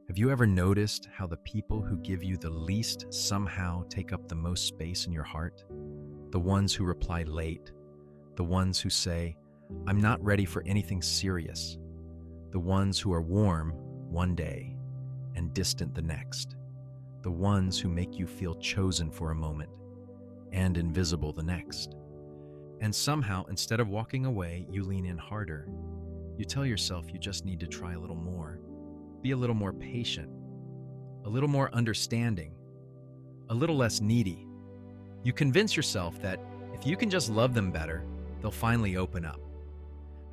Have you ever noticed how the people who give you the least somehow take up the most space in your heart? The ones who reply late, the ones who say, "I'm not ready for anything serious," the ones who are warm one day and distant the next, the ones who make you feel chosen for a moment and invisible the next. And somehow, instead of walking away, you lean in harder. You tell yourself you just need to try a little more, be a little more patient, a little more understanding, a little less needy. You convince yourself that if you can just love them better, they'll finally open up.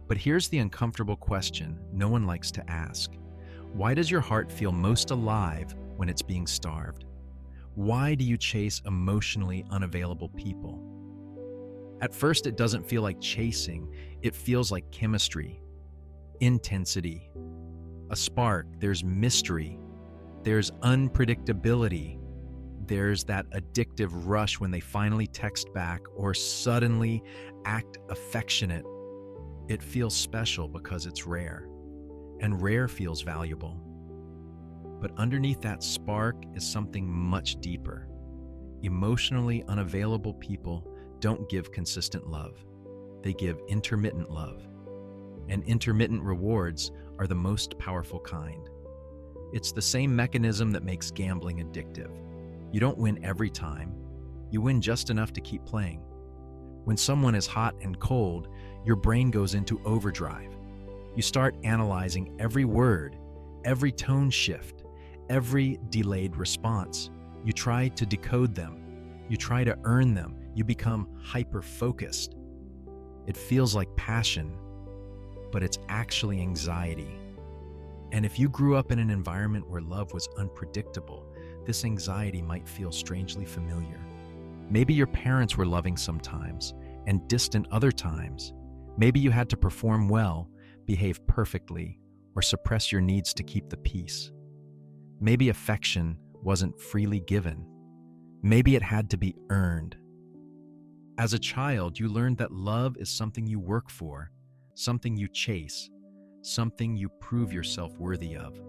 But here's the uncomfortable question no one likes to ask. Why does your heart feel most alive when it's being starved? Why do you chase emotionally unavailable people? At first, it doesn't feel like chasing. It feels like chemistry, intensity, a spark. There's mystery. There's unpredictability. There's that addictive rush when they finally text back or suddenly act affectionate. It feels special because it's rare, and rare feels valuable. But underneath that spark is something much deeper. Emotionally unavailable people don't give consistent love. They give intermittent love. And intermittent rewards are the most powerful kind. It's the same mechanism that makes gambling addictive. You don't win every time. You win just enough to keep playing. When someone is hot and cold, your brain goes into overdrive. You start analyzing every word, every tone shift, every delayed response. You try to decode them. You try to earn them. You become hyper-focused. It feels like passion, but it's actually anxiety. And if you grew up in an environment where love was unpredictable, this anxiety might feel strangely familiar. Maybe your parents were loving sometimes and distant other times. Maybe you had to perform well, behave perfectly, or suppress your needs to keep the peace. Maybe affection wasn't freely given. Maybe it had to be earned. As a child, you learned that love is something you work for, something you chase, something you prove yourself worthy of.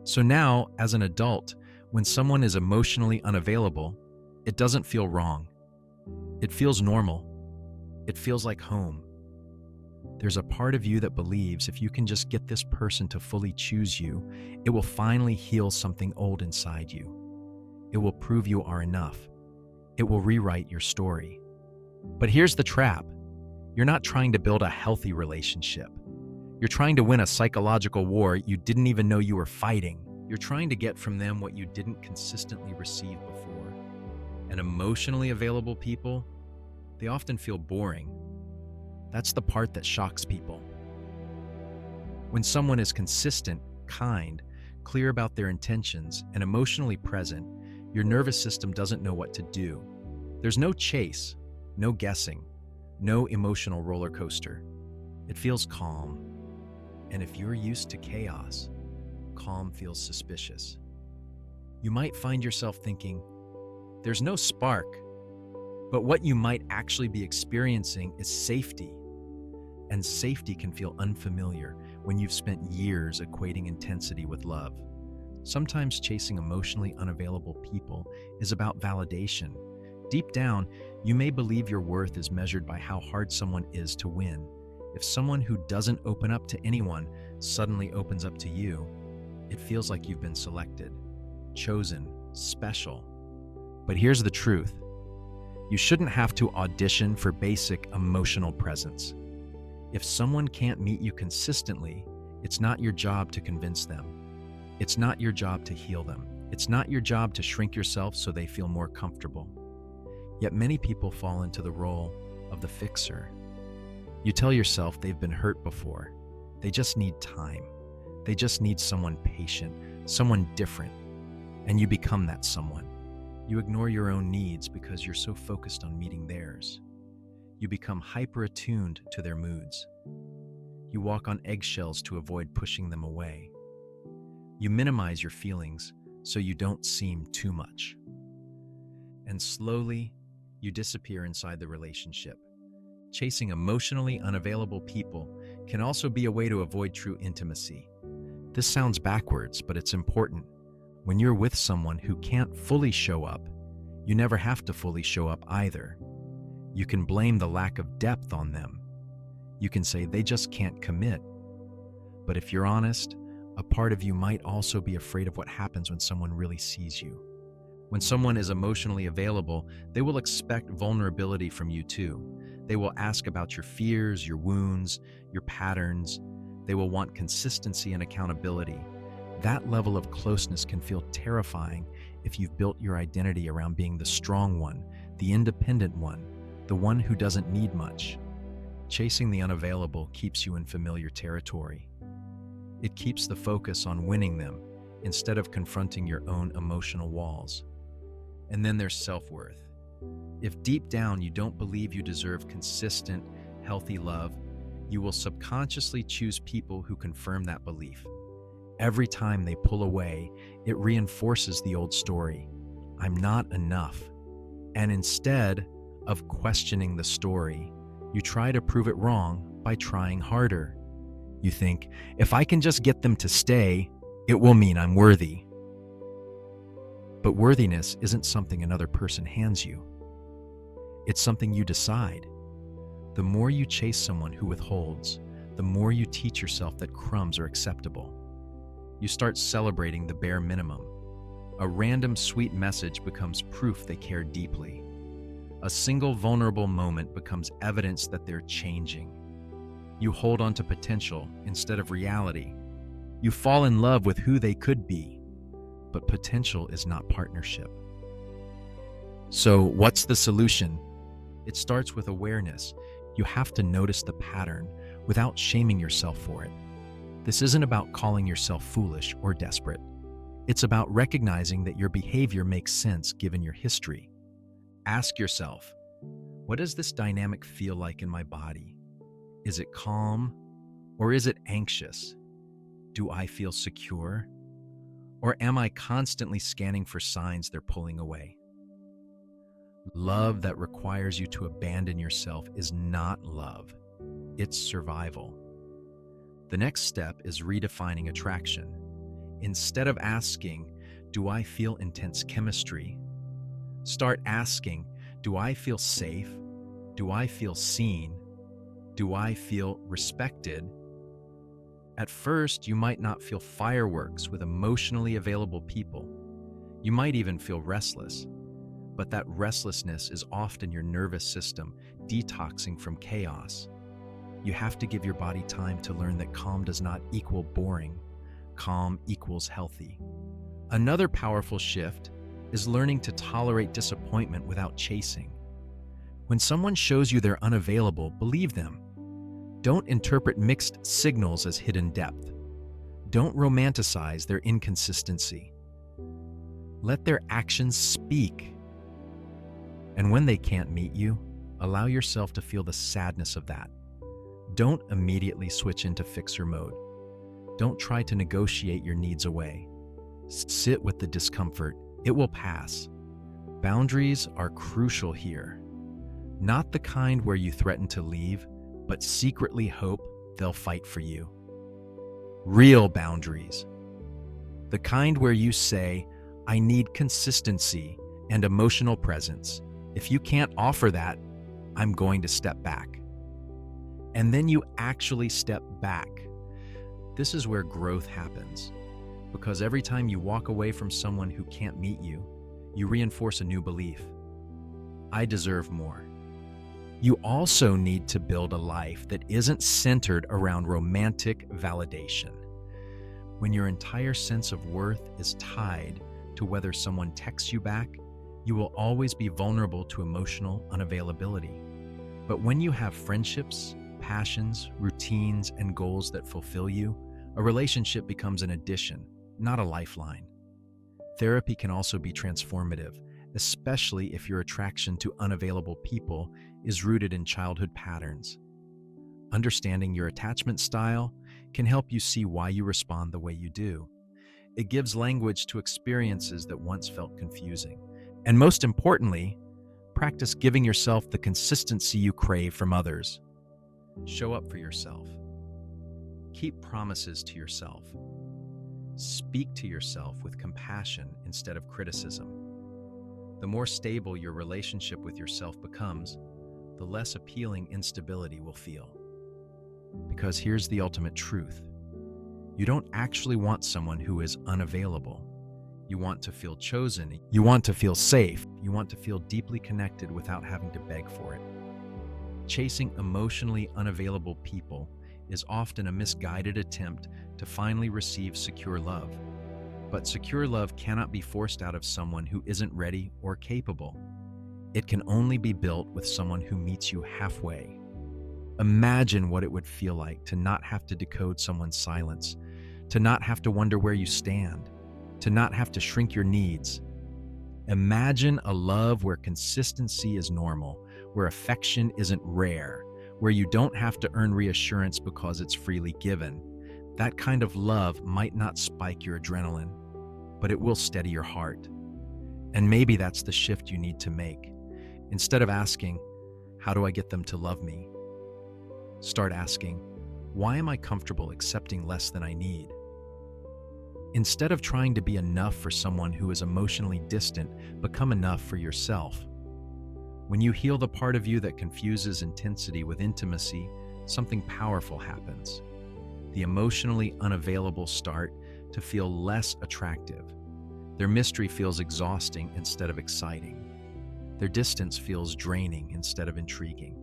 So now, as an adult, when someone is emotionally unavailable, it doesn't feel wrong. It feels normal. It feels like home. There's a part of you that believes if you can just get this person to fully choose you, it will finally heal something old inside you. It will prove you are enough. It will rewrite your story. But here's the trap. You're not trying to build a healthy relationship. You're trying to win a psychological war you didn't even know you were fighting. You're trying to get from them what you didn't consistently receive before. And emotionally available people, they often feel boring. That's the part that shocks people. When someone is consistent, kind, clear about their intentions, and emotionally present, your nervous system doesn't know what to do. There's no chase, no guessing, no emotional roller coaster. It feels calm. And if you're used to chaos, calm feels suspicious. You might find yourself thinking, there's no spark, but what you might actually be experiencing is safety. And safety can feel unfamiliar when you've spent years equating intensity with love. Sometimes chasing emotionally unavailable people is about validation. Deep down, you may believe your worth is measured by how hard someone is to win. If someone who doesn't open up to anyone suddenly opens up to you, it feels like you've been selected, chosen, special. But here's the truth. You shouldn't have to audition for basic emotional presence. If someone can't meet you consistently, it's not your job to convince them. It's not your job to heal them. It's not your job to shrink yourself so they feel more comfortable. Yet many people fall into the role of the fixer. You tell yourself they've been hurt before. They just need time. They just need someone patient, someone different. And you become that someone. You ignore your own needs because you're so focused on meeting theirs. You become hyper-attuned to their moods. You walk on eggshells to avoid pushing them away. You minimize your feelings so you don't seem too much. And slowly, you disappear inside the relationship. Chasing emotionally unavailable people can also be a way to avoid true intimacy. This sounds backwards, but it's important. When you're with someone who can't fully show up, you never have to fully show up either. You can blame the lack of depth on them. You can say they just can't commit. But if you're honest, a part of you might also be afraid of what happens when someone really sees you. When someone is emotionally available, they will expect vulnerability from you too. They will ask about your fears, your wounds, your patterns. They will want consistency and accountability. That level of closeness can feel terrifying if you've built your identity around being the strong one, the independent one, the one who doesn't need much. Chasing the unavailable keeps you in familiar territory. It keeps the focus on winning them instead of confronting your own emotional walls. And then there's self-worth. If deep down you don't believe you deserve consistent, healthy love, you will subconsciously choose people who confirm that belief. Every time they pull away, it reinforces the old story. I'm not enough. And instead of questioning the story, you try to prove it wrong by trying harder. You think, if I can just get them to stay, it will mean I'm worthy. But worthiness isn't something another person hands you. It's something you decide. The more you chase someone who withholds, the more you teach yourself that crumbs are acceptable. You start celebrating the bare minimum. A random sweet message becomes proof they care deeply. A single vulnerable moment becomes evidence that they're changing. You hold on to potential instead of reality. You fall in love with who they could be. But potential is not partnership. So what's the solution? It starts with awareness. You have to notice the pattern without shaming yourself for it. This isn't about calling yourself foolish or desperate. It's about recognizing that your behavior makes sense given your history. Ask yourself, what does this dynamic feel like in my body? Is it calm or is it anxious? Do I feel secure? Or am I constantly scanning for signs they're pulling away? Love that requires you to abandon yourself is not love. It's survival. The next step is redefining attraction. Instead of asking, do I feel intense chemistry? Start asking, do I feel safe? Do I feel seen? Do I feel respected? At first, you might not feel fireworks with emotionally available people. You might even feel restless. But that restlessness is often your nervous system detoxing from chaos. You have to give your body time to learn that calm does not equal boring. Calm equals healthy. Another powerful shift is learning to tolerate disappointment without chasing. When someone shows you they're unavailable, believe them. Don't interpret mixed signals as hidden depth. Don't romanticize their inconsistency. Let their actions speak. And when they can't meet you, allow yourself to feel the sadness of that. Don't immediately switch into fixer mode. Don't try to negotiate your needs away. Sit with the discomfort. It will pass. Boundaries are crucial here. Not the kind where you threaten to leave, but secretly hope they'll fight for you. Real boundaries. The kind where you say, I need consistency and emotional presence. If you can't offer that, I'm going to step back. And then you actually step back. This is where growth happens. Because every time you walk away from someone who can't meet you, you reinforce a new belief. I deserve more. You also need to build a life that isn't centered around romantic validation. When your entire sense of worth is tied to whether someone texts you back, you will always be vulnerable to emotional unavailability. But when you have friendships, passions, routines, and goals that fulfill you, a relationship becomes an addition, not a lifeline. Therapy can also be transformative, especially if your attraction to unavailable people is rooted in childhood patterns. Understanding your attachment style can help you see why you respond the way you do. It gives language to experiences that once felt confusing. And most importantly, practice giving yourself the consistency you crave from others. Show up for yourself. Keep promises to yourself. Speak to yourself with compassion instead of criticism. The more stable your relationship with yourself becomes, the less appealing instability will feel. Because here's the ultimate truth. You don't actually want someone who is unavailable. You want to feel chosen. You want to feel safe. You want to feel deeply connected without having to beg for it. Chasing emotionally unavailable people is often a misguided attempt to finally receive secure love. But secure love cannot be forced out of someone who isn't ready or capable. It can only be built with someone who meets you halfway. Imagine what it would feel like to not have to decode someone's silence, to not have to wonder where you stand, to not have to shrink your needs. Imagine a love where consistency is normal, where affection isn't rare, where you don't have to earn reassurance because it's freely given. That kind of love might not spike your adrenaline, but it will steady your heart. And maybe that's the shift you need to make. Instead of asking, how do I get them to love me? Start asking, why am I comfortable accepting less than I need? Instead of trying to be enough for someone who is emotionally distant, become enough for yourself. When you heal the part of you that confuses intensity with intimacy, something powerful happens. The emotionally unavailable start to feel less attractive. Their mystery feels exhausting instead of exciting. Their distance feels draining instead of intriguing.